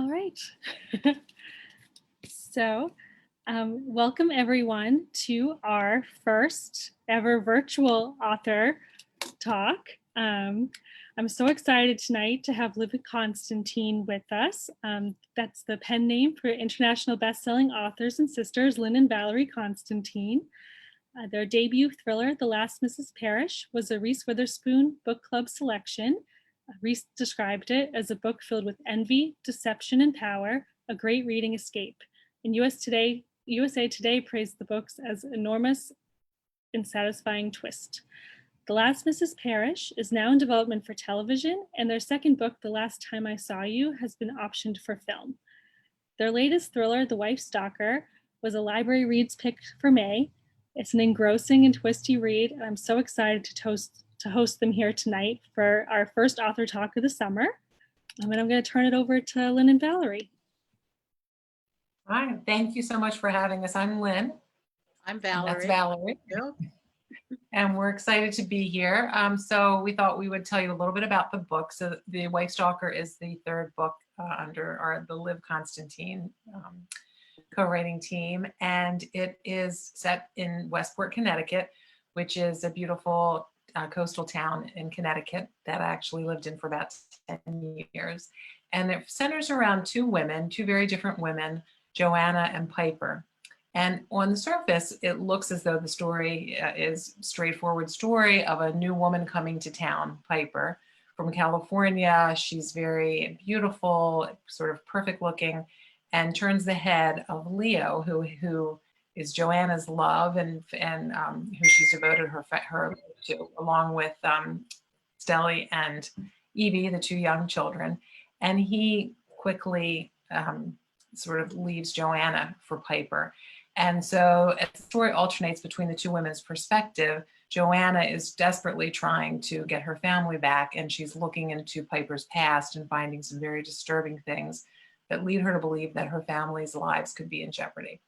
All right. So, welcome everyone to our first ever virtual author talk. I'm so excited tonight to have Liv Constantine with us. That's the pen name for international best-selling authors and sisters, Lynn and Valerie Constantine. Their debut thriller, The Last Mrs. Parrish, was a Reese Witherspoon Book Club selection. Reese described it as a book filled with envy, deception, and power, a great reading escape. And USA Today praised the books as enormous and satisfying twist. The Last Mrs. Parrish is now in development for television, and their second book, The Last Time I Saw You, has been optioned for film. Their latest thriller, The Wife Stalker, was a Library Reads pick for May. It's an engrossing and twisty read, and I'm so excited to host them here tonight for our first author talk of the summer. And I'm going to turn it over to Lynn and Valerie. Hi, thank you so much for having us. I'm Lynn. I'm Valerie. That's Valerie. And we're excited to be here. So we thought we would tell you a little bit about the book. So The Wife Stalker is the third book under the Liv Constantine co-writing team. And it is set in Westport, Connecticut, which is a beautiful coastal town in Connecticut that I actually lived in for about 10 years. And it centers around two very different women, Joanna and Piper. And on the surface, it looks as though the story is a straightforward story of a new woman coming to town, Piper, from California. She's very beautiful, sort of perfect looking, and turns the head of Leo, who is Joanna's love and who she's devoted her to, along with Stelly and Evie, the two young children. And he quickly sort of leaves Joanna for Piper. And so as the story alternates between the two women's perspective, Joanna is desperately trying to get her family back, and she's looking into Piper's past and finding some very disturbing things that lead her to believe that her family's lives could be in jeopardy.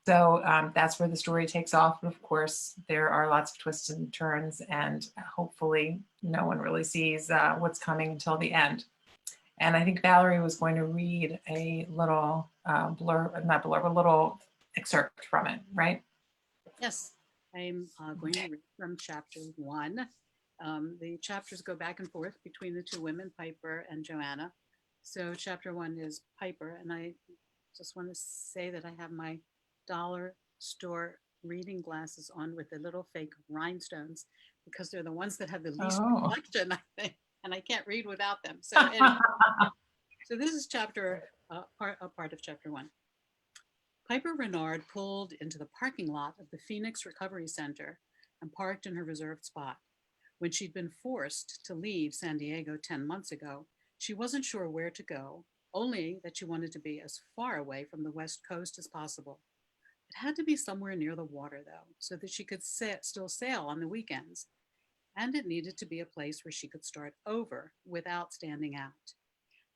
So that's where the story takes off. And of course, there are lots of twists and turns, and hopefully no one really sees what's coming until the end. And I think Valerie was going to read a little a little excerpt from it, right? Yes, I'm going to read from chapter 1. The chapters go back and forth between the two women, Piper and Joanna. So chapter 1 is Piper, and I just want to say that I have my dollar store reading glasses on with the little fake rhinestones because they're the ones that have the least reflection, I think, and I can't read without them. So, anyway, so this is a part of chapter 1. Piper Renard pulled into the parking lot of the Phoenix Recovery Center and parked in her reserved spot. When she'd been forced to leave San Diego 10 months ago, she wasn't sure where to go, only that she wanted to be as far away from the West Coast as possible. It had to be somewhere near the water, though, so that she could still sail on the weekends. And it needed to be a place where she could start over without standing out.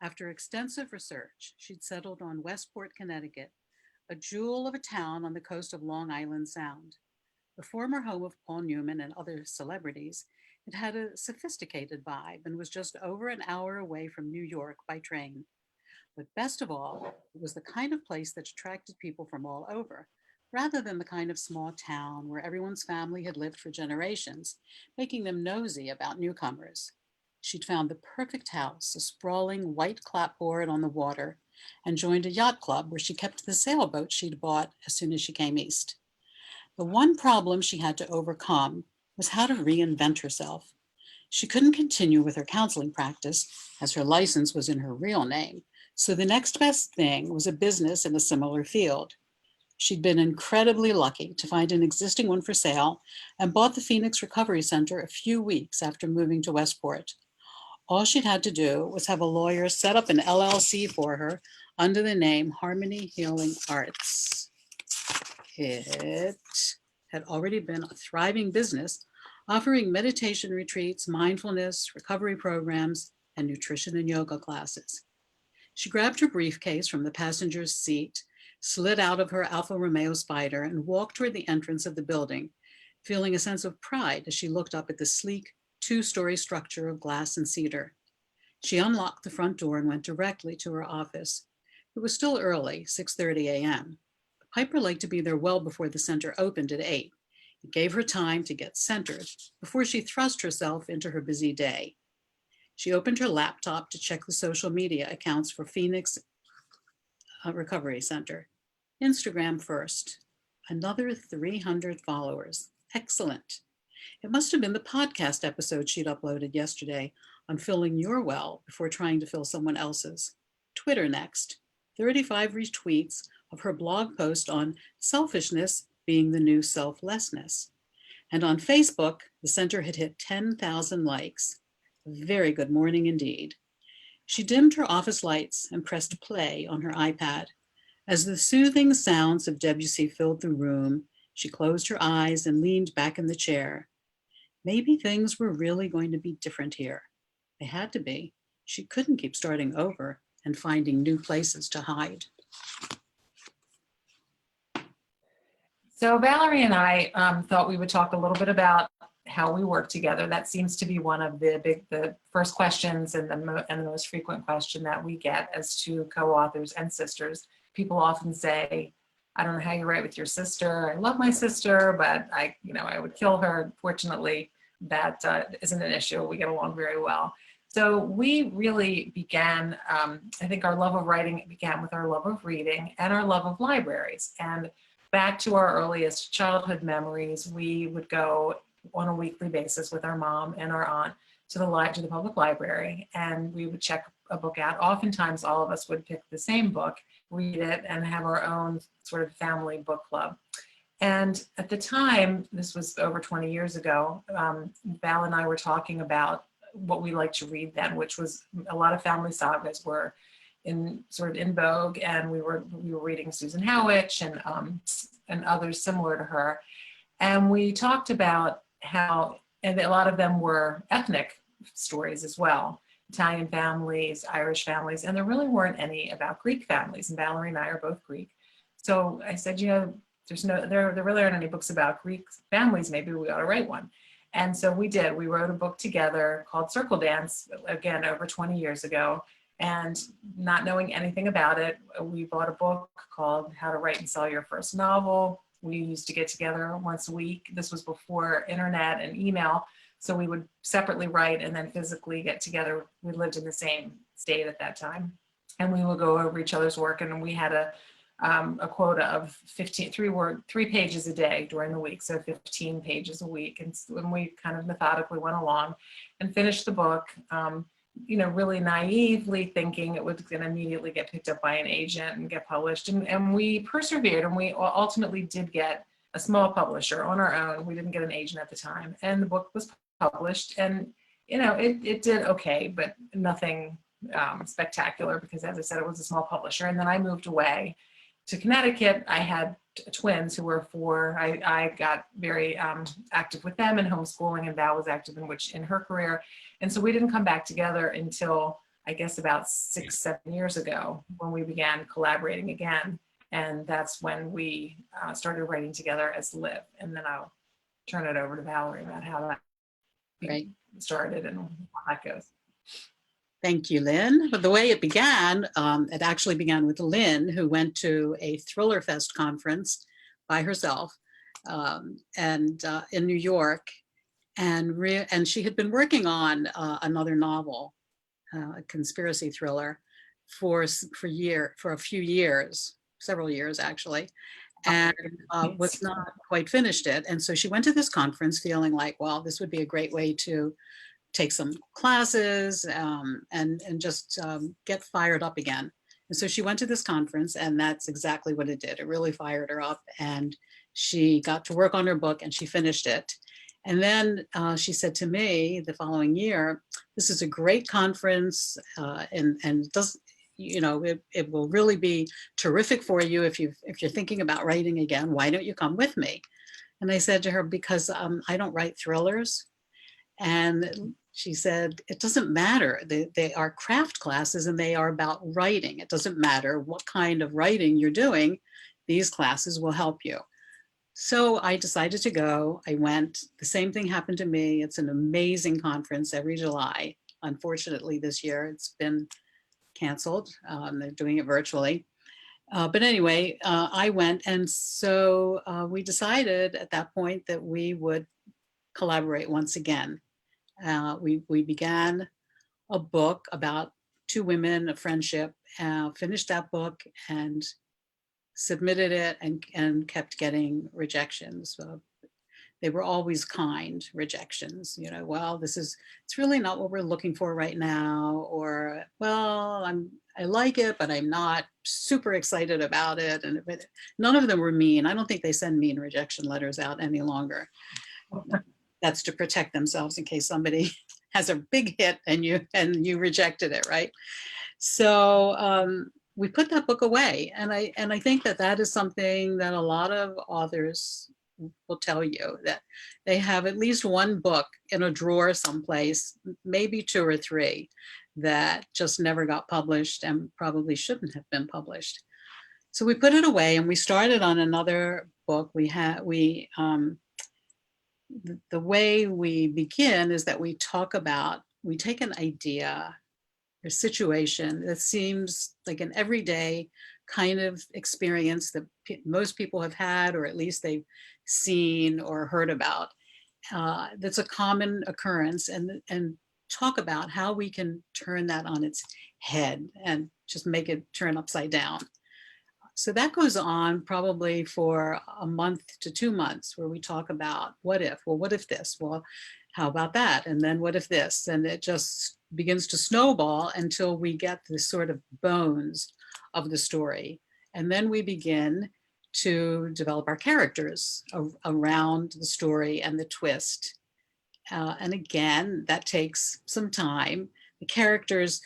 After extensive research, she'd settled on Westport, Connecticut, a jewel of a town on the coast of Long Island Sound. The former home of Paul Newman and other celebrities, it had a sophisticated vibe and was just over an hour away from New York by train. But best of all, it was the kind of place that attracted people from all over, rather than the kind of small town where everyone's family had lived for generations, making them nosy about newcomers. She'd found the perfect house, a sprawling white clapboard on the water, and joined a yacht club where she kept the sailboat she'd bought as soon as she came east. The one problem she had to overcome was how to reinvent herself. She couldn't continue with her counseling practice, as her license was in her real name, so the next best thing was a business in a similar field. She'd been incredibly lucky to find an existing one for sale and bought the Phoenix Recovery Center a few weeks after moving to Westport. All she'd had to do was have a lawyer set up an LLC for her under the name Harmony Healing Arts. It had already been a thriving business, offering meditation retreats, mindfulness, recovery programs, and nutrition and yoga classes. She grabbed her briefcase from the passenger's seat, slid out of her Alfa Romeo Spider, and walked toward the entrance of the building, feeling a sense of pride as she looked up at the sleek, two-story structure of glass and cedar. She unlocked the front door and went directly to her office. It was still early, 6:30 a.m. Piper liked to be there well before the center opened at 8. It gave her time to get centered before she thrust herself into her busy day. She opened her laptop to check the social media accounts for Phoenix Recovery Center. Instagram first. Another 300 followers. Excellent. It must have been the podcast episode she'd uploaded yesterday on filling your well before trying to fill someone else's. Twitter next. 35 retweets of her blog post on selfishness being the new selflessness. And on Facebook, the center had hit 10,000 likes. Very good morning indeed. She dimmed her office lights and pressed play on her iPad. As the soothing sounds of Debussy filled the room, she closed her eyes and leaned back in the chair. Maybe things were really going to be different here. They had to be. She couldn't keep starting over and finding new places to hide. So Valerie and I thought we would talk a little bit about how we work together. That seems to be one of the first questions and the most frequent question that we get as to co-authors and sisters. People often say, I don't know how you write with your sister. I love my sister, but I would kill her. Fortunately, that isn't an issue. We get along very well. So we really began, I think our love of writing began with our love of reading and our love of libraries. And back to our earliest childhood memories, we would go on a weekly basis with our mom and our aunt to the public library, and we would check a book out. Oftentimes, all of us would pick the same book, read it, and have our own sort of family book club. And at the time, this was over 20 years ago, Val and I were talking about what we liked to read then, which was a lot of family sagas were in vogue, and we were reading Susan Howich and others similar to her. And we talked about how, and a lot of them were ethnic stories as well, Italian families, Irish families, and there really weren't any about Greek families. And Valerie and I are both Greek. So I said, there really aren't any books about Greek families. Maybe we ought to write one. And so we did. We wrote a book together called Circle Dance, again, over 20 years ago. And not knowing anything about it, we bought a book called How to Write and Sell Your First Novel. We used to get together once a week. This was before internet and email. So we would separately write and then physically get together. We lived in the same state at that time. And we would go over each other's work. And we had a quota of 3 pages a day during the week. So 15 pages a week. And when we kind of methodically went along and finished the book, really naively thinking it was going to immediately get picked up by an agent and get published. And we persevered, and we ultimately did get a small publisher on our own. We didn't get an agent at the time. And the book was published, and, it did okay, but nothing spectacular because, as I said, it was a small publisher. And then I moved away to Connecticut. I had twins who were 4. I got very active with them in homeschooling, and Val was active in her career. And so we didn't come back together until, I guess, about 6-7 years ago when we began collaborating again. And that's when we started writing together as Liv. And then I'll turn it over to Valerie about how that started and how that goes. Thank you, Lynn. But the way it began, it actually began with Lynn, who went to a Thriller Fest conference by herself and in New York. And she had been working on another novel, a conspiracy thriller, for a few years, several years actually, and was not quite finished it. And so she went to this conference feeling like, well, this would be a great way to take some classes and just get fired up again. And so she went to this conference, and that's exactly what it did. It really fired her up, and she got to work on her book, and she finished it. And then she said to me the following year, this is a great conference, and does, it will really be terrific for you if you're thinking about writing again. Why don't you come with me? And I said to her, because I don't write thrillers. And she said, it doesn't matter. They are craft classes, and they are about writing. It doesn't matter what kind of writing you're doing. These classes will help you. So I decided to go. I went. The same thing happened to me. It's an amazing conference every July. Unfortunately, this year it's been canceled. They're doing it virtually. But anyway, I went, and so we decided at that point that we would collaborate once again. We began a book about two women, a friendship, finished that book and submitted it, and kept getting rejections. They were always kind rejections, well, it's really not what we're looking for right now, or, well, I like it, but I'm not super excited about it. And none of them were mean. I don't think they send mean rejection letters out any longer. That's to protect themselves in case somebody has a big hit and you rejected it, right? So we put that book away, and I think that is something that a lot of authors will tell you, that they have at least one book in a drawer someplace, maybe two or three, that just never got published and probably shouldn't have been published. So we put it away and we started on another book. The way we begin is that we take an idea or situation that seems like an everyday kind of experience that most people have had, or at least they've seen or heard about, that's a common occurrence, and talk about how we can turn that on its head and just make it turn upside down. So that goes on probably for a month to 2 months, where we talk about what if, well, what if this, well, how about that? And then what if this? And it just begins to snowball until we get the sort of bones of the story. And then we begin to develop our characters around the story and the twist. And again, that takes some time. The characters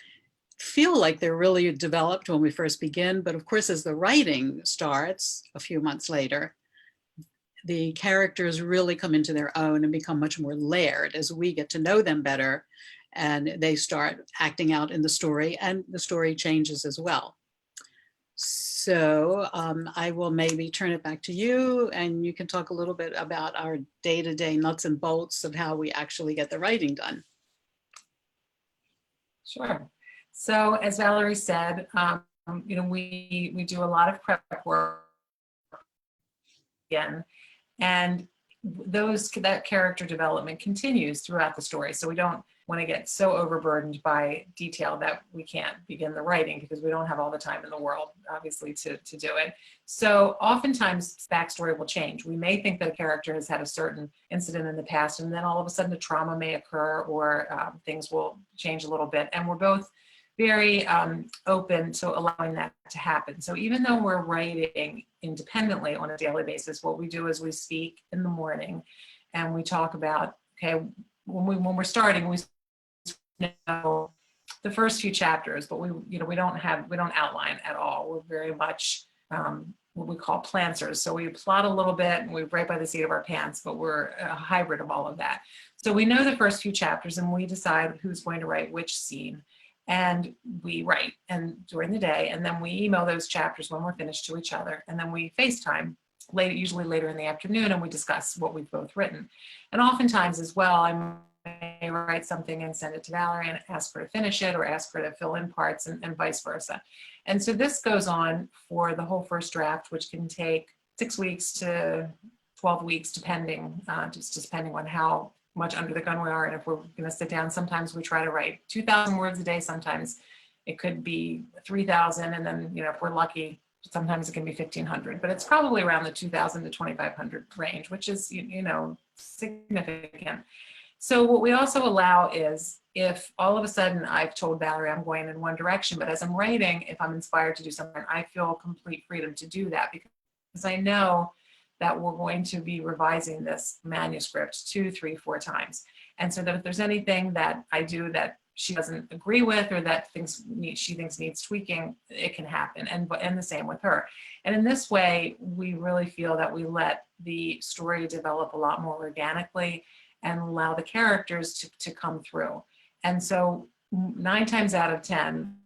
feel like they're really developed when we first begin, but of course, as the writing starts a few months later, the characters really come into their own and become much more layered as we get to know them better, and they start acting out in the story, and the story changes as well. So I will maybe turn it back to you, and you can talk a little bit about our day-to-day nuts and bolts of how we actually get the writing done. Sure. So as Valerie said, we do a lot of prep work again, and that character development continues throughout the story. So we don't want to get so overburdened by detail that we can't begin the writing, because we don't have all the time in the world, obviously, to do it. So oftentimes backstory will change. We may think that a character has had a certain incident in the past, and then all of a sudden a trauma may occur, or things will change a little bit. And we're both very open to allowing that to happen. So even though we're writing independently on a daily basis, what we do is we speak in the morning and we talk about, okay, when we're starting, we know the first few chapters, but we don't outline at all. We're very much what we call plantsers. So we plot a little bit and we write by the seat of our pants, but we're a hybrid of all of that. So we know the first few chapters and we decide who's going to write which scene. And we write during the day, and then we email those chapters when we're finished to each other. And then we FaceTime usually later in the afternoon, and we discuss what we've both written. And oftentimes as well, I may write something and send it to Valerie and ask her to finish it, or ask her to fill in parts, and vice versa. And so this goes on for the whole first draft, which can take 6 weeks to 12 weeks, depending on how much under the gun we are, and if we're going to sit down. Sometimes we try to write 2,000 words a day. Sometimes it could be 3,000, and then if we're lucky, sometimes it can be 1,500. But it's probably around the 2,000 to 2,500 range, which is significant. So what we also allow is, if all of a sudden I've told Valerie I'm going in one direction, but as I'm writing, if I'm inspired to do something, I feel complete freedom to do that, because I know that we're going to be revising this manuscript 2, 3, 4 times. And so that if there's anything that I do that she doesn't agree with, or that she thinks needs tweaking, it can happen. And the same with her. And in this way, we really feel that we let the story develop a lot more organically and allow the characters to come through. And so 9 times out of 10,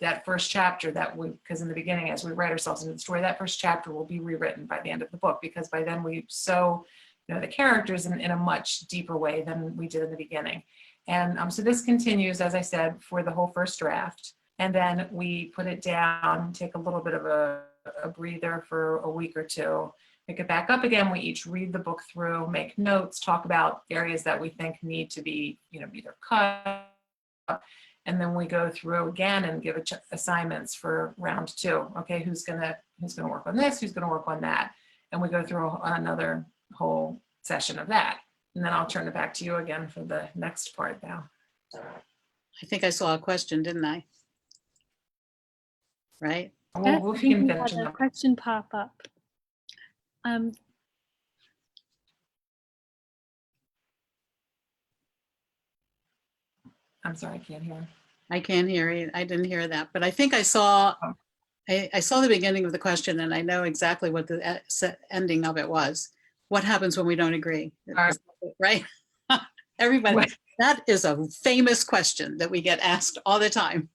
that first chapter because in the beginning, as we write ourselves into the story, that first chapter will be rewritten by the end of the book, because by then we sow the characters in a much deeper way than we did in the beginning. And so this continues, as I said, for the whole first draft. And then we put it down, take a little bit of a breather for a week or two, pick it back up again. We each read the book through, make notes, talk about areas that we think need to be, either cut. And then we go through again and give assignments for round two. Okay, who's gonna work on this? Who's gonna work on that? And we go through another whole session of that. And then I'll turn it back to you again for the next part now. I think I saw a question, didn't I? Right? We'll You finish had a question pop up. I'm sorry, I can't hear. I can't hear it. I didn't hear that, but I think I saw the beginning of the question, and I know exactly what the ending of it was. What happens when we don't agree? Right. Right? Everybody, Right. that is a famous question that we get asked all the time.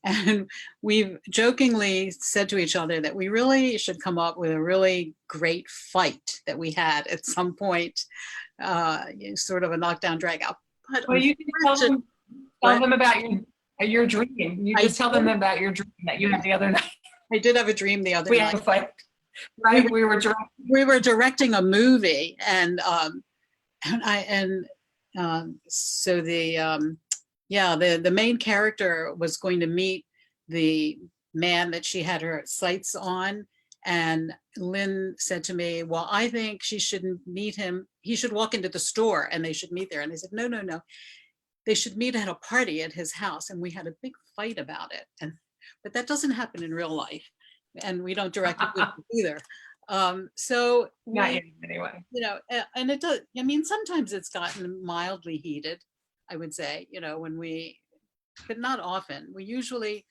And we've jokingly said to each other that we really should come up with a really great fight that we had at some point, sort of a knockdown drag out. But Well, you can tell them about your dream. You just tell them about your dream that you had the other night. I did have a dream the other We night. had a fight, right? We were directing a movie, and so the main character was going to meet the man that she had her sights on, and Lynn said to me, well, I think she shouldn't meet him. He should walk into the store and they should meet there. And I said, no. They should meet at a party at his house. And we had a big fight about it. But that doesn't happen in real life. And we don't direct it either. So not yet, anyway. And it does. I mean, sometimes it's gotten mildly heated, I would say, but not often. We usually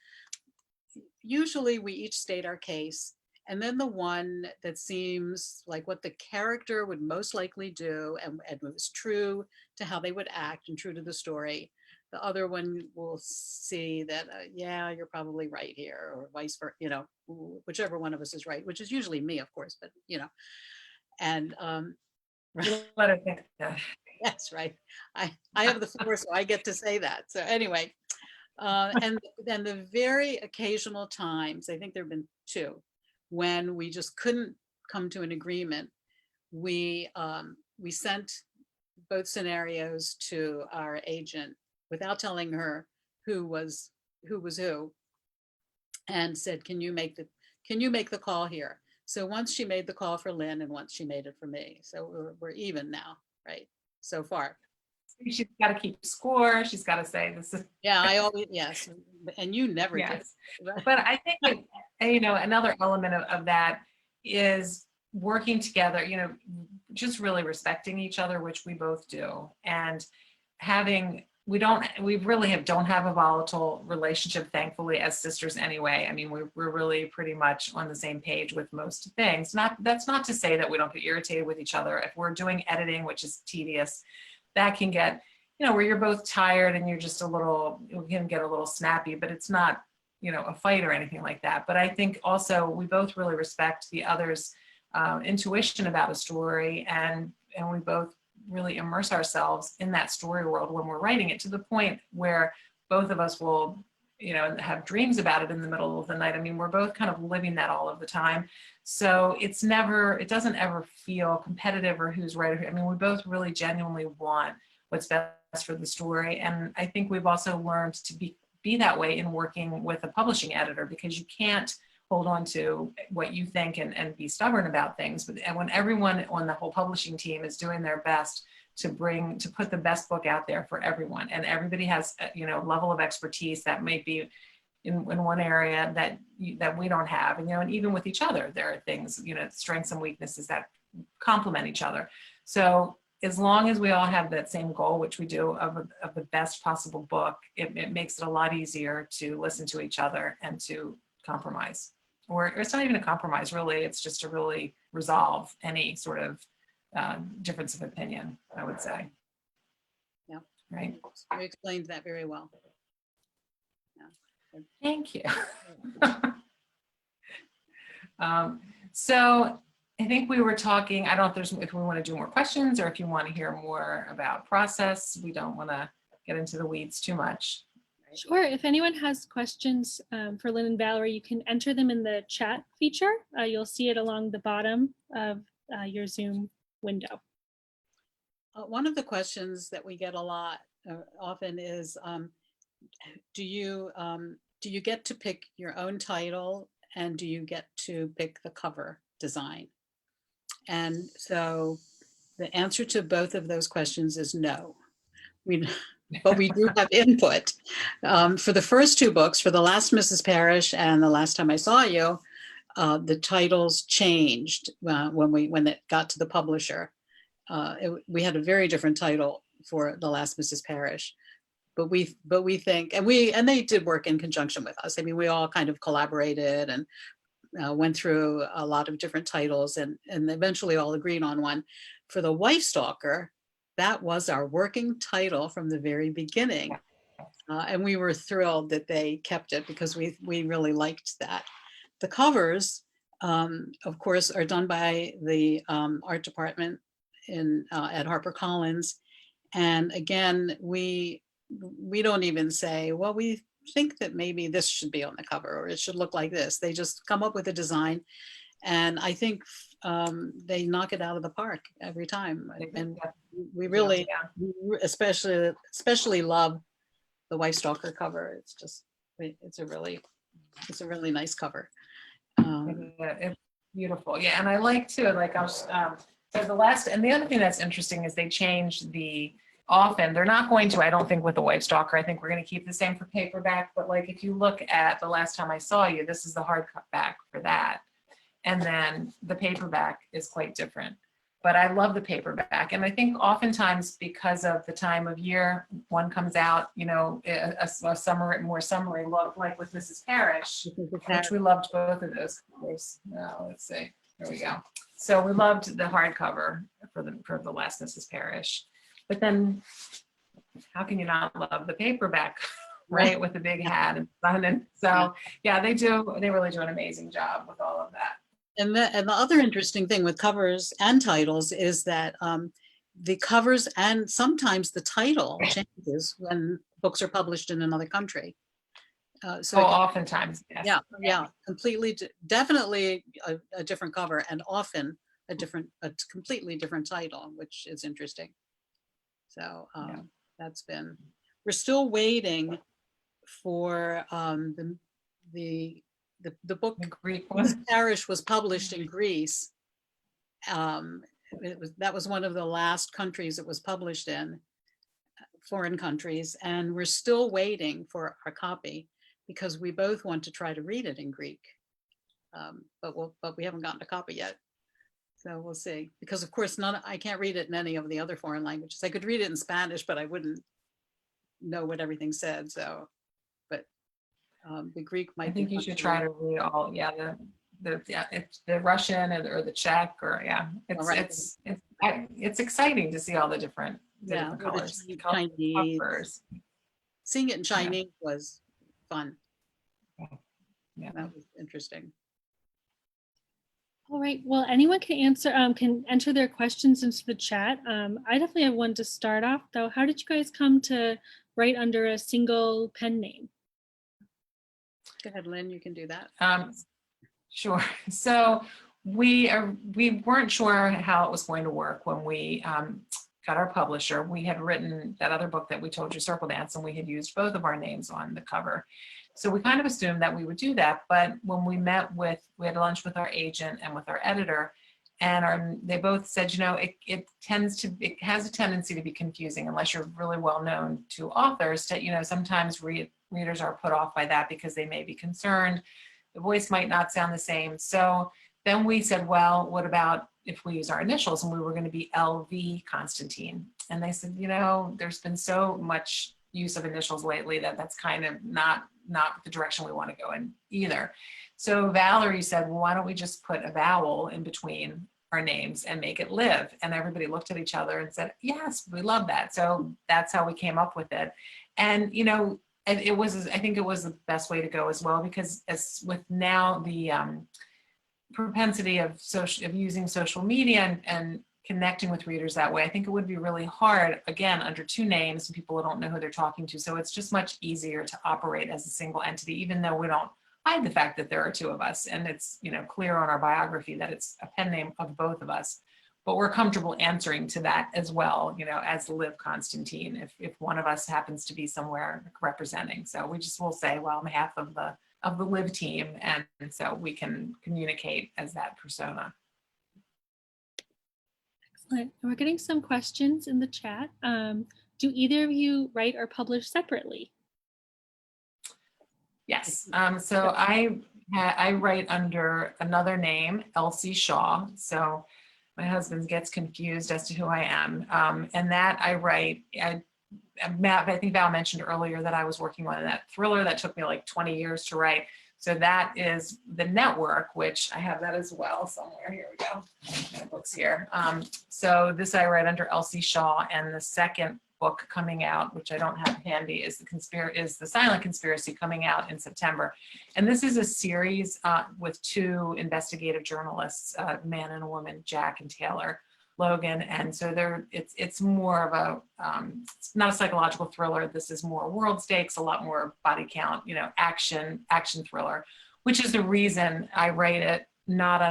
we each state our case, and then the one that seems like what the character would most likely do and was true to how they would act and true to the story, the other one will see that, yeah, you're probably right here, or vice versa, whichever one of us is right, which is usually me, of course, but and Let her think that. that's right. I have the floor, so I get to say that. So anyway, and then the very occasional times, I think there have been two, when we just couldn't come to an agreement, we sent both scenarios to our agent without telling her who was who, and said, can you make the call here? So once she made the call for Lynn, and once she made it for me. So we're even now, right? So far. She's got to keep score. She's got to say this is. Yeah, I always, yes. And you never Yes. did. But I think, another element of that is working together, just really respecting each other, which we both do. And we don't have a volatile relationship, thankfully, as sisters anyway. I mean, we're really pretty much on the same page with most things. That's not to say that we don't get irritated with each other. If we're doing editing, which is tedious, that can get, where you're both tired and you're just you can get a little snappy, but it's not, a fight or anything like that. But I think also we both really respect the other's intuition about a story, and we both really immerse ourselves in that story world when we're writing it, to the point where both of us will, have dreams about it in the middle of the night. I mean, we're both kind of living that all of the time. So it doesn't ever feel competitive or who's right. I mean, we both really genuinely want what's best for the story. And I think we've also learned to be that way in working with a publishing editor, because you can't hold on to what you think and be stubborn about things. But when everyone on the whole publishing team is doing their best to put the best book out there for everyone, and everybody has level of expertise that may be in one area that we don't have, and even with each other, there are things, strengths and weaknesses that complement each other. So as long as we all have that same goal, which we do, of the best possible book, it makes it a lot easier to listen to each other and to compromise. Or it's not even a compromise, really. It's just to really resolve any sort of difference of opinion, I would say. Yeah. Right. You explained that very well. Yeah. Thank you. So I think we were talking, I don't know if we want to do more questions, or if you want to hear more about process. We don't want to get into the weeds too much. Sure. If anyone has questions for Lynn and Valerie, you can enter them in the chat feature. You'll see it along the bottom of your Zoom window. One of the questions that we get a lot often is, do you get to pick your own title, and do you get to pick the cover design? And so the answer to both of those questions is no. But we do have input. For the first two books, for The Last Mrs. Parrish and The Last Time I Saw You, the titles changed when it got to the publisher. We had a very different title for The Last Mrs. Parrish, but we think, and they did work in conjunction with us. I mean, we all kind of collaborated and went through a lot of different titles and eventually all agreed on one. For The Wife Stalker, that was our working title from the very beginning. And we were thrilled that they kept it because we really liked that. The covers, of course, are done by the art department at HarperCollins. And again, we don't even say, well, we think that maybe this should be on the cover or it should look like this. They just come up with a design. And I think they knock it out of the park every time. And we really, especially love the Wife Stalker cover. It's just, it's a really nice cover. It's beautiful. Yeah, and I like too, like I was, so the last, and the other thing that's interesting is they changed often, they're not going to, I don't think with the Wife Stalker, I think we're going to keep the same for paperback, but like if you look at The Last Time I Saw You, this is the hardback for that. And then the paperback is quite different. But I love the paperback. And I think oftentimes because of the time of year one comes out, you know, a more summery look, like with Mrs. Parrish, which we loved both of those covers. Now, let's see, there we go. So we loved the hardcover for the Last Mrs. Parrish. But then how can you not love the paperback, right? With the big hat and sun. And so, yeah, they really do an amazing job with all of that. And the other interesting thing with covers and titles is that the covers and sometimes the title changes when books are published in another country. So oftentimes, yes. Yeah, definitely a different cover, and often a completely different title, which is interesting. So we're still waiting for the book. The Greek one. Parrish was published in Greece. That was one of the last countries it was published in, foreign countries, and we're still waiting for our copy because we both want to try to read it in Greek, but we haven't gotten a copy yet. So we'll see. Because of course, I can't read it in any of the other foreign languages. I could read it in Spanish, but I wouldn't know what everything said. So, but the Greek might. I think you should try to read all. Yeah, it's the Russian or the Czech or it's exciting to see all the different colors. Chinese. Colors. Seeing it in Chinese was fun. Yeah, that was interesting. All right. Well, anyone can enter their questions into the chat. I definitely have one to start off, though. How did you guys come to write under a single pen name? Go ahead, Lynn. You can do that. Sure. So we weren't sure how it was going to work when we got our publisher. We had written that other book that we told you, Circle Dance, and we had used both of our names on the cover. So we kind of assumed that we would do that. But when we had lunch with our agent and with our editor, and they both said, you know, it has a tendency to be confusing unless you're really well known to authors. To, you know, sometimes readers are put off by that because they may be concerned. The voice might not sound the same. So then we said, well, what about if we use our initials? And we were going to be LV Constantine. And they said, you know, there's been so much use of initials lately that's kind of not the direction we want to go in either. So Valerie said, well, why don't we just put a vowel in between our names and make it Liv? And everybody looked at each other and said, yes, we love that. So that's how we came up with it. And, you know, I think it was the best way to go as well, because as with now the propensity of using social media and connecting with readers that way. I think it would be really hard, again, under two names and people don't know who they're talking to. So it's just much easier to operate as a single entity, even though we don't hide the fact that there are two of us. And it's, clear on our biography that it's a pen name of both of us. But we're comfortable answering to that as well, as Liv Constantine, if one of us happens to be somewhere representing. So we just will say, well, on behalf of the Liv team, and so we can communicate as that persona. Excellent. We're getting some questions in the chat. Do either of you write or publish separately? Yes. So I write under another name, Elsie Shaw. So my husband gets confused as to who I am. And that I write, I think Val mentioned earlier that I was working on that thriller that took me like 20 years to write. So that is The Network, which I have that as well somewhere. Here we go. My book's here. So this I write under Elsie Shaw, and the second book coming out, which I don't have handy, is the Silent Conspiracy, coming out in September. And this is a series with two investigative journalists, a man and a woman, Jack and Taylor Logan. And so it's more of it's not a psychological thriller. This is more world stakes, a lot more body count, action thriller, which is the reason I write it not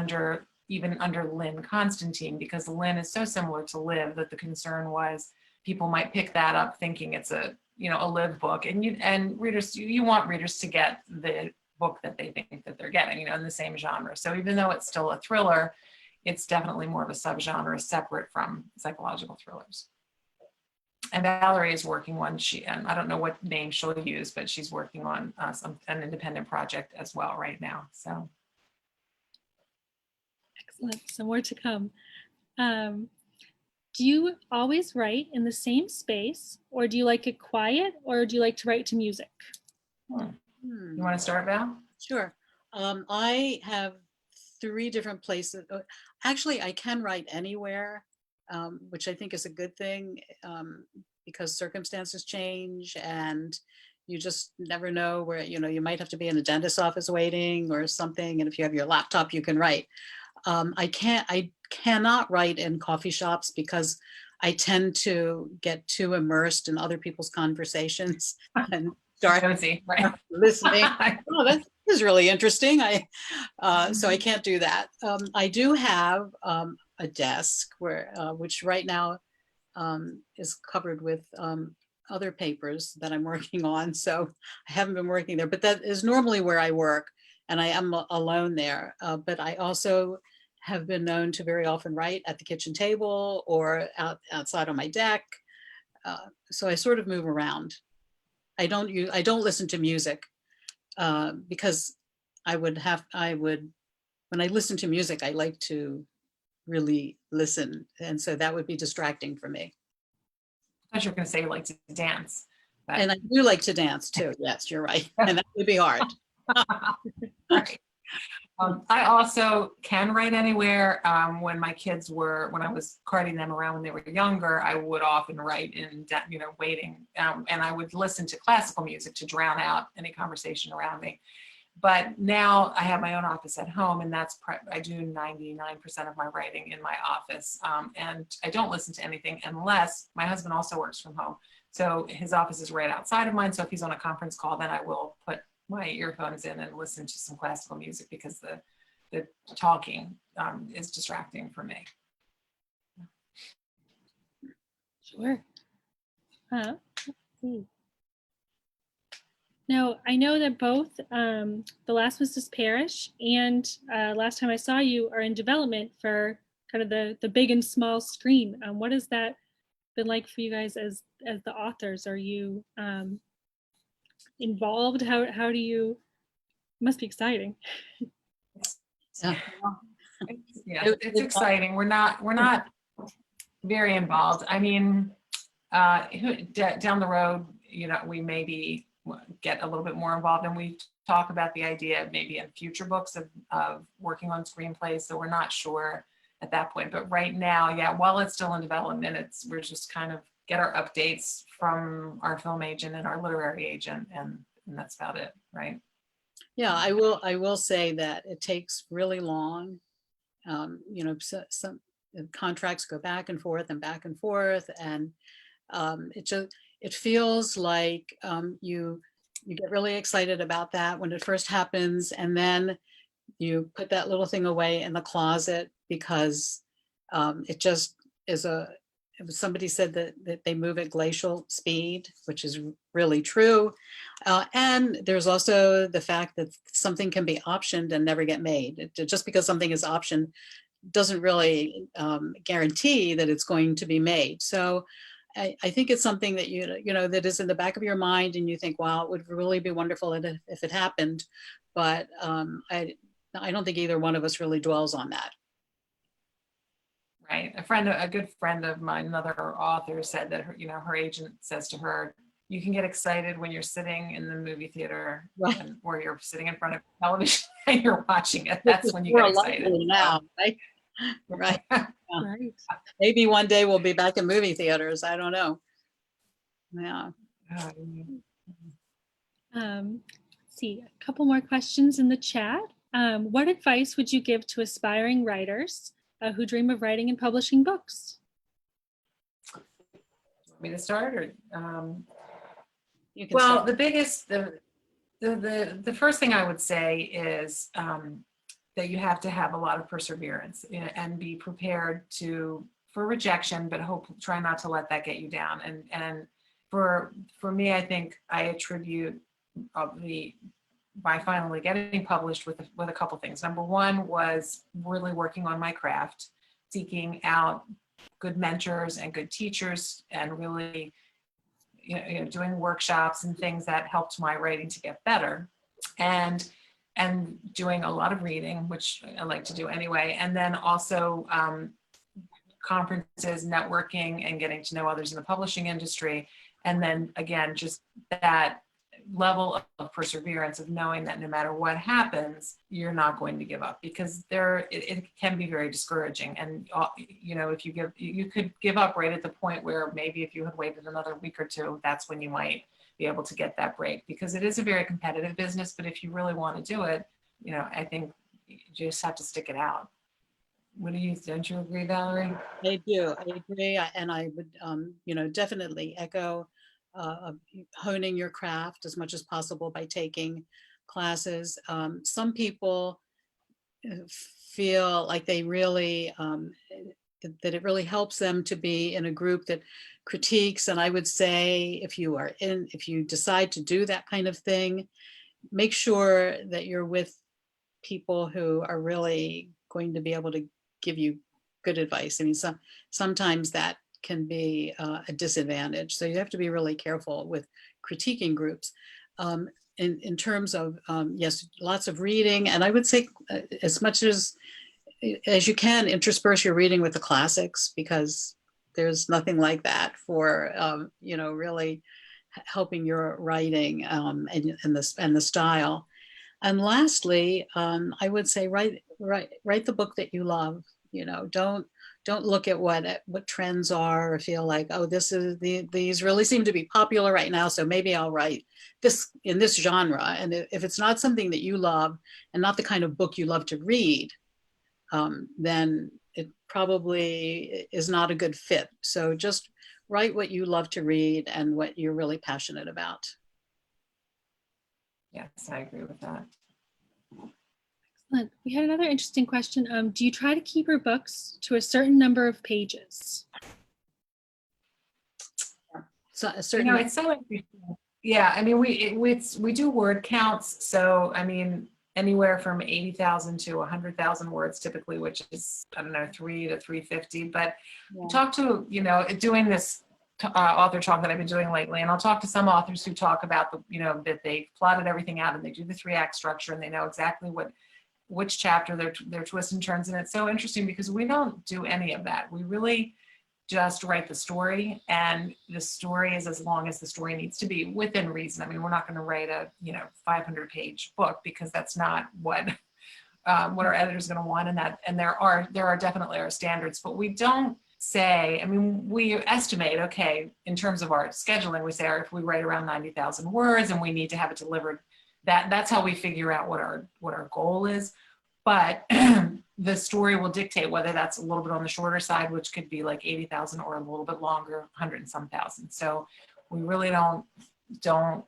even under Lynn Constantine, because Lynn is so similar to Liv that the concern was people might pick that up thinking it's a Liv book, and readers, you want readers to get the book that they think that they're getting, in the same genre. So even though it's still a thriller, it's definitely more of a subgenre separate from psychological thrillers. And Valerie is working on, and I don't know what name she'll use, but she's working on an independent project as well right now. So. Excellent. So more to come. Do you always write in the same space, or do you like it quiet, or do you like to write to music? You want to start, Val? Sure. I have 3 different places. Actually, I can write anywhere, which I think is a good thing, because circumstances change and you just never know where, you might have to be in the dentist's office waiting or something. And if you have your laptop, you can write. I cannot write in coffee shops because I tend to get too immersed in other people's conversations and start listening. Oh, that is really interesting. So I can't do that. I do have a desk which right now is covered with other papers that I'm working on. So I haven't been working there, but that is normally where I work, and I am alone there. But I also have been known to very often write at the kitchen table or outside on my deck. So I sort of move around. I don't listen to music because when I listen to music, I like to really listen. And so that would be distracting for me. I thought you were going to say you like to dance. But... And I do like to dance too. Yes, you're right. And that would be hard. Right. I also can write anywhere. When I was carting them around when they were younger, I would often write in, waiting. And I would listen to classical music to drown out any conversation around me. But now I have my own office at home, and I do 99% of my writing in my office. And I don't listen to anything unless my husband also works from home. So his office is right outside of mine. So if he's on a conference call, then I will put my earphones in and listen to some classical music, because the talking is distracting for me. Sure. Let's see. Now, I know that both The Last Mrs. Parrish and Last Time I Saw You are in development for kind of the big and small screen. What has that been like for you guys as the authors? Are you involved? How do you? It must be exciting. Yeah, it's exciting. We're not very involved. I mean, down the road, we maybe get a little bit more involved, and we talk about the idea of maybe in future books of working on screenplays. So we're not sure at that point. But right now, yeah, while it's still in development, we're just kind of get our updates from our film agent and our literary agent, and that's about it, right? Yeah, I will say that it takes really long. contracts go back and forth and back and forth, and it feels like you get really excited about that when it first happens, and then you put that little thing away in the closet because it just is somebody said that they move at glacial speed, which is really true. And there's also the fact that something can be optioned and never get made. Just because something is optioned doesn't really guarantee that it's going to be made. So I think it's something that that is in the back of your mind, and you think, wow, it would really be wonderful if it happened. But I don't think either one of us really dwells on that. Right. A good friend of mine, another author, said that her agent says to her, you can get excited when you're sitting in the movie theater, Right. or you're sitting in front of television and you're watching it. That's when you get excited. Now, right? Right. Right. Maybe one day we'll be back in movie theaters. I don't know. Yeah. Let's see, a couple more questions in the chat. What advice would you give to aspiring writers who dream of writing and publishing books? Want me to start, or You can well, start. the biggest, the first thing I would say is that you have to have a lot of perseverance and be prepared for rejection, but try not to let that get you down. And for me, I think I attribute by finally getting published with a couple things. Number one was really working on my craft, seeking out good mentors and good teachers, and really doing workshops and things that helped my writing to get better, and doing a lot of reading, which I like to do anyway, and then also conferences, networking, and getting to know others in the publishing industry. And then again, just that level of perseverance of knowing that no matter what happens, you're not going to give up, because it can be very discouraging. And if you could give up right at the point where maybe if you had waited another week or two, that's when you might be able to get that break, because it is a very competitive business. But if you really want to do it, I think you just have to stick it out. Don't you agree, Valerie? I do. I agree. And I would, definitely echo honing your craft as much as possible by taking classes. Some people feel like they really, that it really helps them to be in a group that critiques. And I would say, if you decide to do that kind of thing, make sure that you're with people who are really going to be able to give you good advice. I mean, sometimes that can be a disadvantage. So you have to be really careful with critiquing groups. In terms of, yes, lots of reading. And I would say as much as you can, intersperse your reading with the classics, because there's nothing like that for, really helping your writing and the style. And lastly, I would say write the book that you love. Don't look at what trends are, or feel like, oh, these really seem to be popular right now, so maybe I'll write this in this genre. And if it's not something that you love, and not the kind of book you love to read, then it probably is not a good fit. So just write what you love to read and what you're really passionate about. Yes, I agree with that. Excellent. We had another interesting question. Do you try to keep your books to a certain number of pages? So it's so interesting. Yeah, I mean, we do word counts. So I mean, anywhere from 80,000 to 100,000 words typically, which is, I don't know, 3 to 350. But talk to, doing this author talk that I've been doing lately, and I'll talk to some authors who talk about that they plotted everything out, and they do the 3-act structure, and they know exactly which chapter their twists and turns. And it's so interesting because we don't do any of that. We really just write the story, and the story is as long as the story needs to be, within reason. I mean, we're not going to write a 500-page book, because that's not what our editor's going to want. And there are definitely our standards, but we don't say, I mean, we estimate, okay, in terms of our scheduling, we say, if we write around 90,000 words and we need to have it delivered, that's how we figure out what our goal is. But the story will dictate whether that's a little bit on the shorter side, which could be like 80,000, or a little bit longer, 100 and some thousand. So we really don't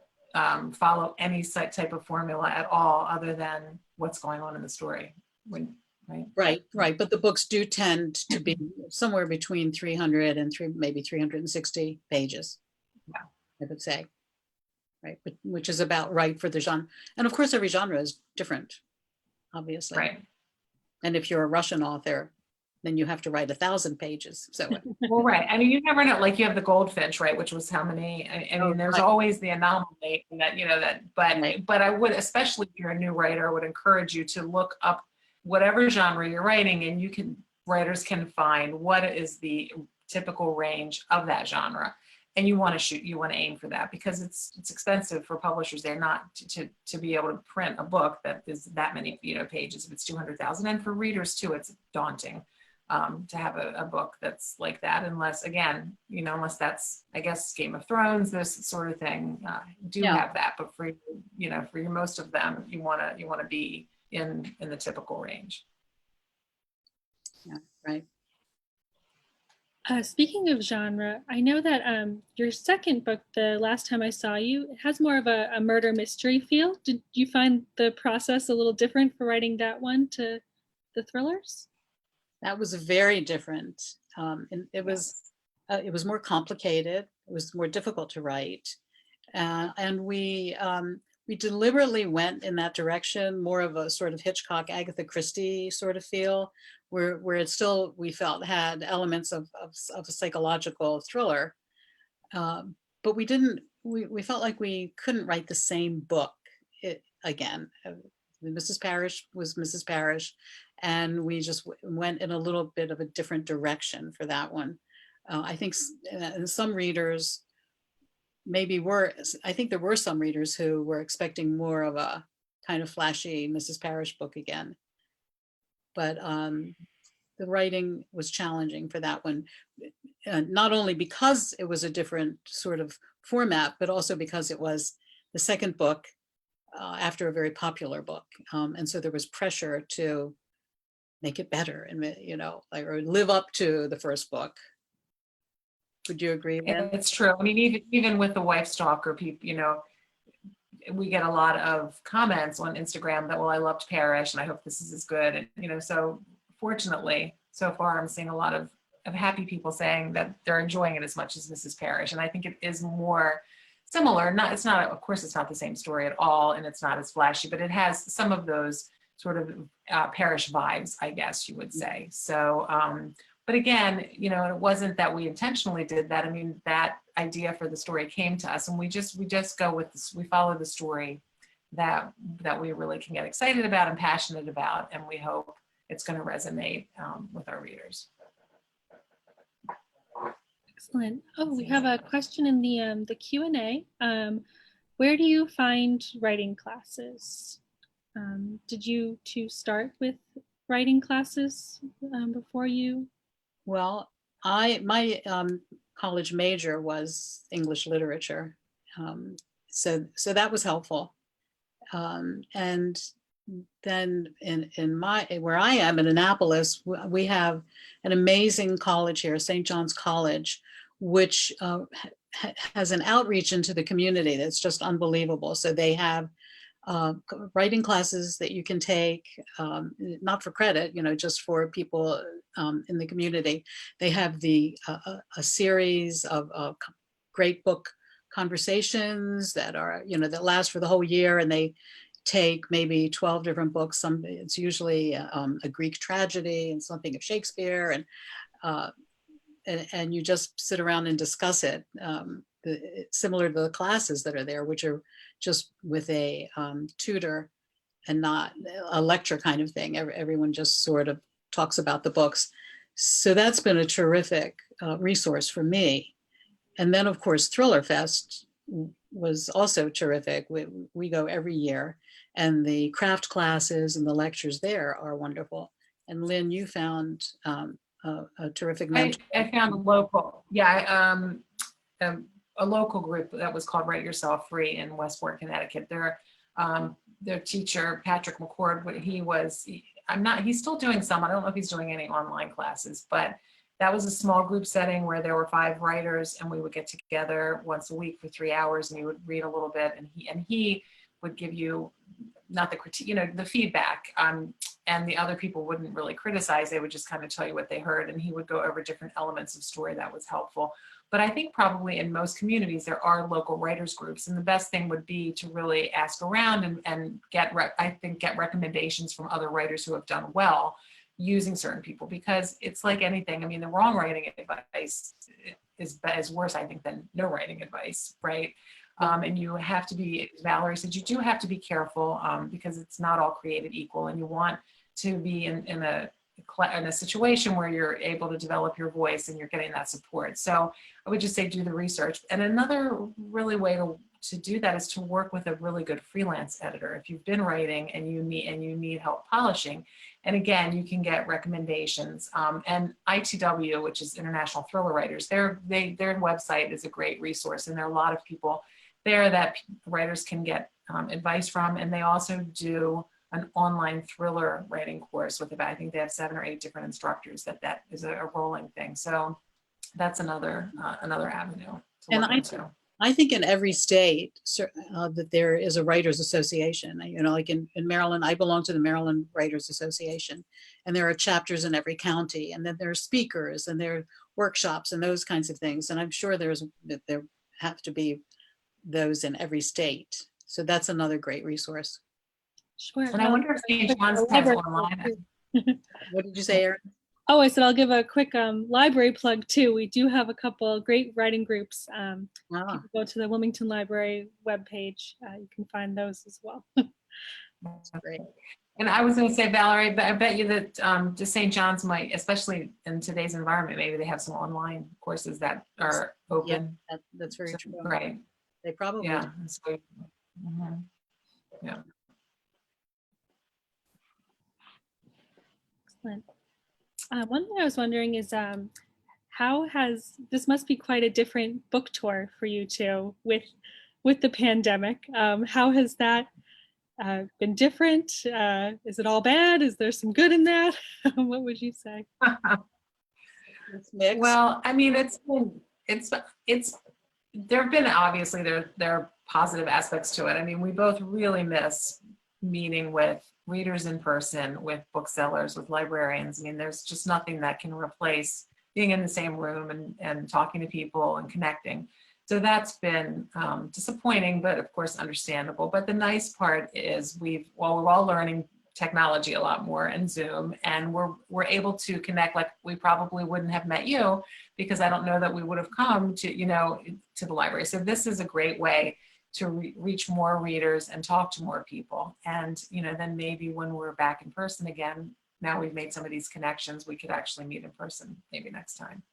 follow any type of formula at all, other than what's going on in the story. Right. Right. But the books do tend to be somewhere between 300 and maybe 360 pages. Yeah. I would say. Right. But, which is about right for the genre. And of course, every genre is different, obviously. Right. And if you're a Russian author, then you have to write 1,000 pages. So, well, right. I mean, you never know. Like you have the goldfinch, right? Which was how many? I mean, there's right. always the anomaly that, but Right. but I would, especially if you're a new writer, I would encourage you to look up whatever genre you're writing, and writers can find what is the typical range of that genre. And you want to aim for that, because it's expensive for publishers. They're not to be able to print a book that is that many pages if it's 200,000, and for readers too, it's daunting to have a book that's like that, unless that's, I guess, Game of Thrones, this sort of thing have that. But for most of them, you want to be in the typical range. Yeah, right. Speaking of genre, I know that your second book, the last time I saw you, it has more of a murder mystery feel. Did you find the process a little different for writing that one to the thrillers? That was very different. And it was more complicated. It was more difficult to write. And we deliberately went in that direction, more of a sort of Hitchcock, Agatha Christie sort of feel, where it still, we felt, had elements of a psychological thriller. But we felt like we couldn't write the same book again. Mrs. Parrish was Mrs. Parrish, and we just went in a little bit of a different direction for that one. I think some readers I think there were some readers who were expecting more of a kind of flashy Mrs. Parrish book again. But the writing was challenging for that one, not only because it was a different sort of format, but also because it was the second book after a very popular book. And so there was pressure to make it better and, or live up to the first book. Would you agree, Lynn? It's true. I mean, even with the wife stalker, people, we get a lot of comments on Instagram that, well, I loved Parrish and I hope this is as good. And, so fortunately, so far I'm seeing a lot of happy people saying that they're enjoying it as much as Mrs. Parrish. And I think it is more similar. Of course, it's not the same story at all, and it's not as flashy, but it has some of those sort of Parrish vibes, I guess you would say. So, but again, it wasn't that we intentionally did that. I mean, that idea for the story came to us, and we just go with this. We follow the story that we really can get excited about and passionate about, and we hope it's going to resonate with our readers. Excellent. Oh, we have a question in the Q&A. Where do you find writing classes? Did you two start with writing classes before you? Well, my college major was English literature, so that was helpful. And then where I am in Annapolis, we have an amazing college here, St. John's College, which has an outreach into the community that's just unbelievable. So they have writing classes that you can take, not for credit, just for people in the community. They have a series of great book conversations that are, that last for the whole year, and they take maybe 12 different books. It's usually a Greek tragedy and something of Shakespeare, and you just sit around and discuss it. Similar to the classes that are there, which are just with a tutor and not a lecture kind of thing. Everyone just sort of talks about the books. So that's been a terrific resource for me. And then, of course, Thriller Fest was also terrific. We go every year, and the craft classes and the lectures there are wonderful. And Lynn, you found a terrific mentor. I found a local group that was called Write Yourself Free in Westport, Connecticut. Their teacher, Patrick McCord, he's still doing some. I don't know if he's doing any online classes, but that was a small group setting where there were 5 writers, and we would get together once a week for 3 hours, and he would read a little bit, and he would give you, not the critique, the feedback, and the other people wouldn't really criticize. They would just kind of tell you what they heard, and he would go over different elements of story that was helpful. But I think probably in most communities there are local writers groups, and the best thing would be to really ask around and get recommendations from other writers who have done well using certain people, because it's like anything. I mean, the wrong writing advice is worse, I think, than no writing advice, right? And you have to be, as Valerie said, you do have to be careful, because it's not all created equal, and you want to be in a situation where you're able to develop your voice and you're getting that support. So I would just say do the research. And another really way to do that is to work with a really good freelance editor. If you've been writing and you need help polishing, and again, you can get recommendations. And ITW, which is International Thriller Writers, their website is a great resource, and there are a lot of people there that writers can get advice from. And they also do an online thriller writing course with I think they have 7 or 8 different instructors. That is a rolling thing. So that's another avenue to look into. I think in every state that there is a writers association. Like in Maryland, I belong to the Maryland Writers Association, and there are chapters in every county, and then there are speakers and there are workshops and those kinds of things. And I'm sure there have to be those in every state. So that's another great resource. Sure. And I wonder if St. John's has online. What did you say, Erin? Oh, I said I'll give a quick library plug too. We do have a couple great writing groups. If you go to the Wilmington Library webpage, you can find those as well. That's great. And I was going to say, Valerie, but I bet you that just St. John's might, especially in today's environment, maybe they have some online courses that are open. Yeah, that's very true. Right. They probably Yeah. do. So, yeah. Excellent. One thing I was wondering is this must be quite a different book tour for you two with the pandemic. How has that been different? Is it all bad? Is there some good in that? What would you say? It's mixed. Well, I mean, there have been, obviously there are positive aspects to it. I mean, we both really miss meeting with readers in person, with booksellers, with librarians. I mean, there's just nothing that can replace being in the same room and talking to people and connecting. So that's been disappointing, but of course understandable. But the nice part is we're all learning technology a lot more and Zoom, and we're able to connect like we probably wouldn't have met you, because I don't know that we would have come to the library. So this is a great way to reach more readers and talk to more people. And then maybe when we're back in person again, now we've made some of these connections, we could actually meet in person maybe next time.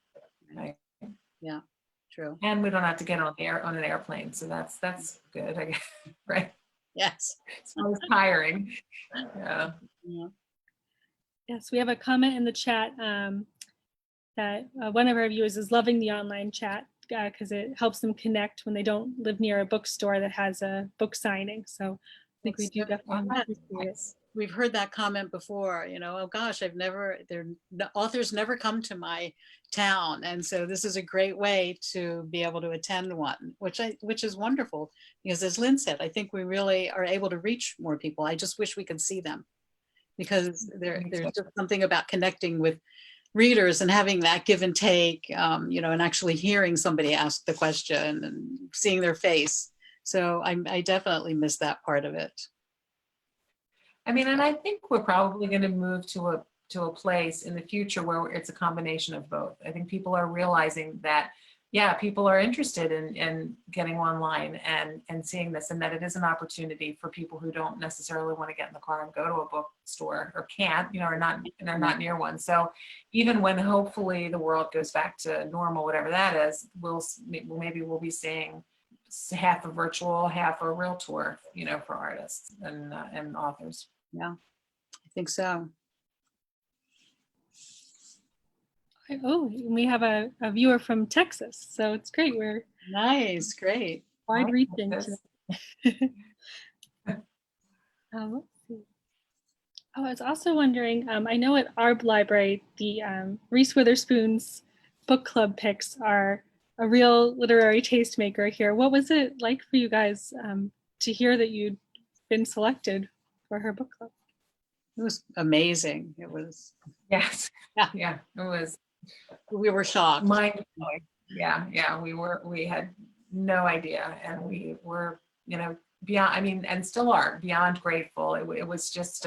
Right? Yeah, true. And we don't have to get on an airplane, so that's good, I guess, right? Yes. It's always tiring. Yeah. Yes, we have a comment in the chat that one of our viewers is loving the online chat because it helps them connect when they don't live near a bookstore that has a book signing. So I think we do definitely appreciate it. We've heard that comment before, oh gosh, authors never come to my town. And so this is a great way to be able to attend one, which is wonderful, because as Lynn said, I think we really are able to reach more people. I just wish we could see them, because there's just something about connecting with readers and having that give and take, and actually hearing somebody ask the question and seeing their face. So I definitely miss that part of it. I mean, and I think we're probably going to move to a place in the future where it's a combination of both. I think people are realizing that, yeah, people are interested in getting online and seeing this, and that it is an opportunity for people who don't necessarily want to get in the car and go to a bookstore, or can't, or are not near one. So even when hopefully the world goes back to normal, whatever that is, maybe we'll be seeing half a virtual, half a real tour, for artists and authors. Yeah, I think so. Oh, we have a viewer from Texas, so it's great. We're nice, great, wide-reaching. Let's see. Oh, I was also wondering, I know at our library, the Reese Witherspoon's book club picks are a real literary tastemaker here. What was it like for you guys to hear that you'd been selected for her book club? It was amazing. It was, Yes. yeah, Yeah, it was we were shocked. mind blowing. Yeah, we had no idea, and we were, beyond, I mean, and still are beyond grateful. It was just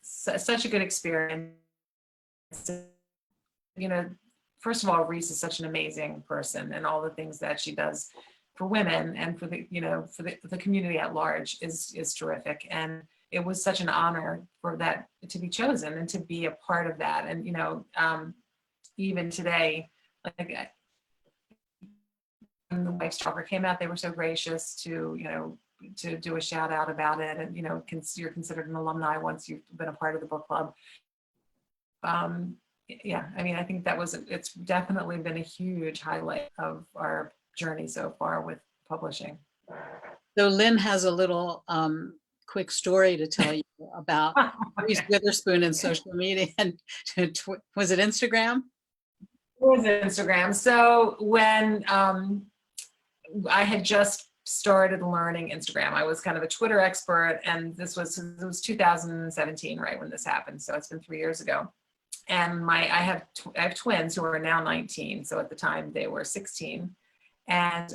such a good experience. You know, first of all, Reese is such an amazing person, and all the things that she does for women and for the community at large is terrific. And it was such an honor for that to be chosen and to be a part of that. And even today, like when the White Stalker came out, they were so gracious to do a shout out about it. And you're considered an alumni once you've been a part of the book club. Yeah, I mean, I think it's definitely been a huge highlight of our journey so far with publishing. So Lynn has a little quick story to tell you about Reese Witherspoon and social media. And was it Instagram? It was Instagram. So when I had just started learning Instagram, I was kind of a Twitter expert, and it was 2017, right when this happened. So it's been 3 years ago. And I have twins who are now 19. So at the time they were 16. And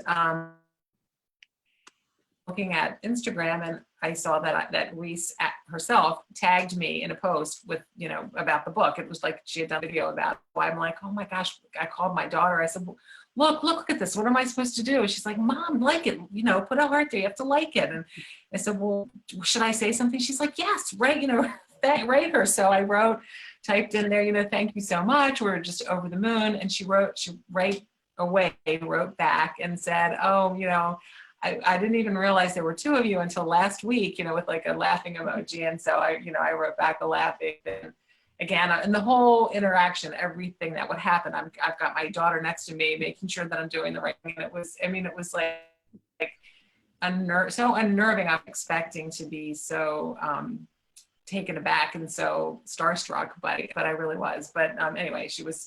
looking at Instagram, and I saw that Reese herself tagged me in a post with, about the book. It was like she had done a video about why. I'm like, oh my gosh. I called my daughter. I said, look at this. What am I supposed to do? She's like, Mom, like it, put a heart there. You have to like it. And I said, well, should I say something? She's like, yes, right. Write her. So I typed in there, thank you so much. We're just over the moon. And she right away wrote back and said, oh, I didn't even realize there were two of you until last week, with like a laughing emoji. And so I wrote back a laughing. And again, and the whole interaction, everything that would happen, I've got my daughter next to me, making sure that I'm doing the right thing. And it was like so unnerving. I'm expecting to be so taken aback and so starstruck, but I really was. But anyway, she was,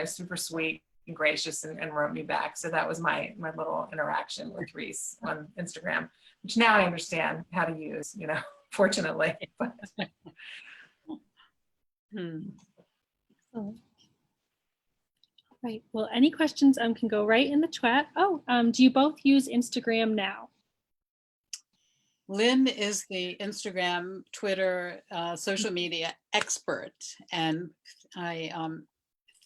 super sweet and gracious and wrote me back. So that was my little interaction with Reese on Instagram, which now I understand how to use, fortunately. But. Oh. Right. Well, any questions can go right in the chat. Oh, do you both use Instagram now? Lynn is the Instagram, Twitter, social media expert, and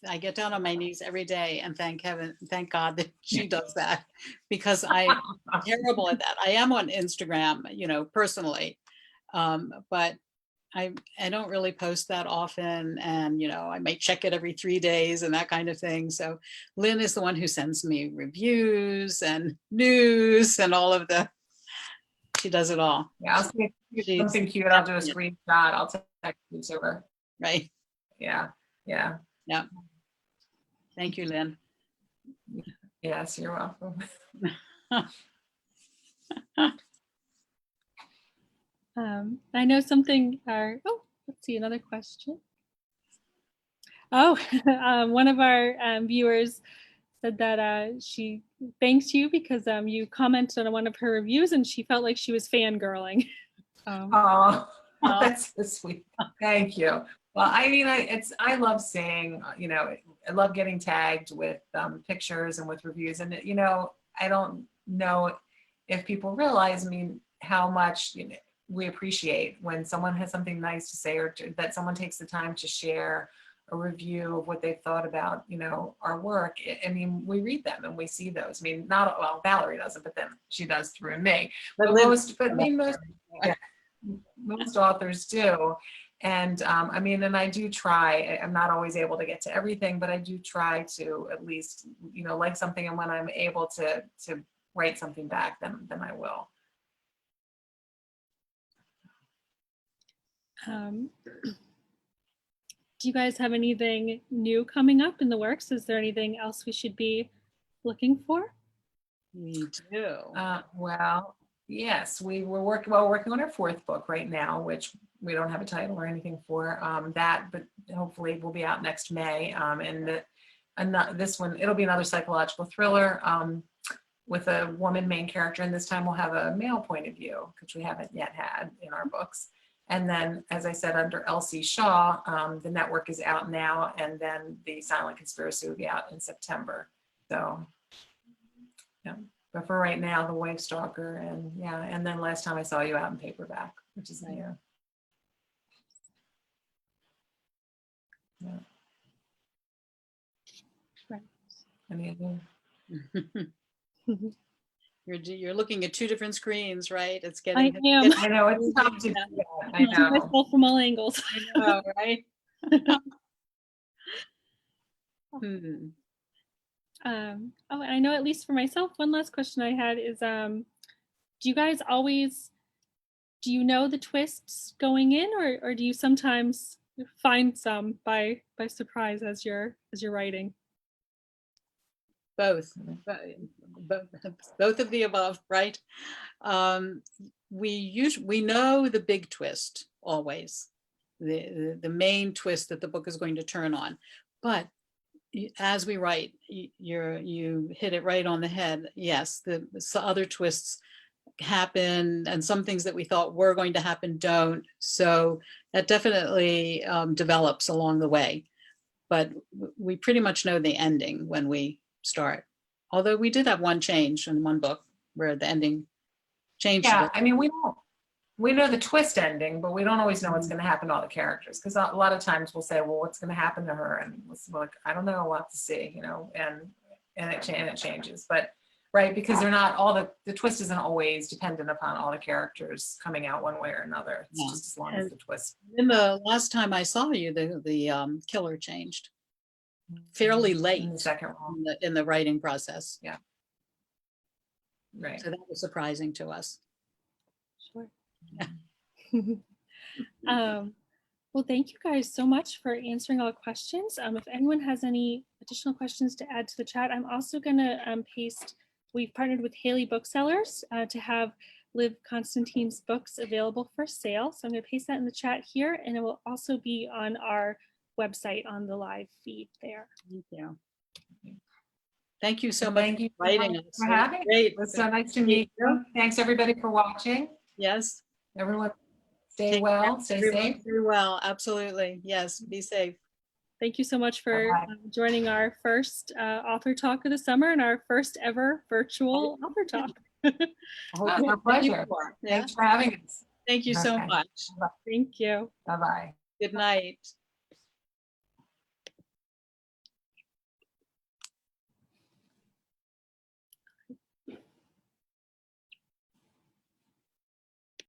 I get down on my knees every day and thank God that she does that, because I'm terrible at that. I am on Instagram, personally, but I don't really post that often, and I might check it every 3 days and that kind of thing. So Lynn is the one who sends me reviews and news and all of the. She does it all. Yeah, I'll see something cute. I'll do a screenshot. I'll text you to her. Right. Yeah. Thank you, Lynn. Yes, you're welcome. I know something. Let's see, another question. Oh, one of our viewers said that she thanks you because you commented on one of her reviews and she felt like she was fangirling. Oh, that's so sweet. Thank you. Well, I mean, I love seeing, I love getting tagged with pictures and with reviews. And, I don't know if people realize, how much we appreciate when someone has something nice to say, or that someone takes the time to share a review of what they thought about, our work. We read them and we see those. Valerie doesn't, but then she does through me. But most authors do. And and I do try. I'm not always able to get to everything, but I do try to at least, like something. And when I'm able to write something back, then I will. Do you guys have anything new coming up in the works? Is there anything else we should be looking for? We do. Well, yes, we're working on our fourth book right now, which we don't have a title or anything for that, but hopefully will be out next May. This one, it'll be another psychological thriller with a woman main character, and this time we'll have a male point of view, which we haven't yet had in our books. And then, as I said, under Elsie Shaw, the network is out now, and then the Silent Conspiracy will be out in September. So, yeah. But for right now, the Wife Stalker, and then Last Time I Saw You out in paperback, which is here. Yeah. Right. Any other? You're looking at two different screens, right? It's I getting. am. I know it's tough to do that. I See know. myself from all angles. I know, right? Hmm. Oh, and I know, at least for myself, one last question I had is, do you guys always, do you know the twists going in, or do you sometimes find some by surprise as you're writing? Both, both of the above, right? We know the big twist always, the main twist that the book is going to turn on, but as we write, you hit it right on the head. Yes, the other twists happen, and some things that we thought were going to happen don't. So that definitely develops along the way. But we pretty much know the ending when we start. Although we did have one change in one book where the ending changed. Yeah, I mean, we know the twist ending, but we don't always know what's going to happen to all the characters, because a lot of times we'll say, well, what's going to happen to her, and we're like, I don't know, we'll have to see, and it changes. But right, because they're not all the twist isn't always dependent upon all the characters coming out one way or another. It's just as long as the twist. In the last time I saw you, the killer changed fairly late in the second one. in the writing process. Yeah. Right. So that was surprising to us. Sure. Well, thank you guys so much for answering all the questions. If anyone has any additional questions to add to the chat, I'm also going to paste, we've partnered with Haley Booksellers to have Liv Constantine's books available for sale. So I'm going to paste that in the chat here, and it will also be on our website on the live feed there. Thank you. Thank you so much. Thank you for inviting us. for having me. Great. It was so nice to meet you. Thanks everybody for watching. Yes. Everyone stay well, stay safe. Stay well, absolutely. Yes, be safe. Thank you so much for joining our first author talk of the summer and our first ever virtual author talk. Oh, my pleasure. Thanks for having us. Thank you so much. Thank you. Bye-bye. Good night.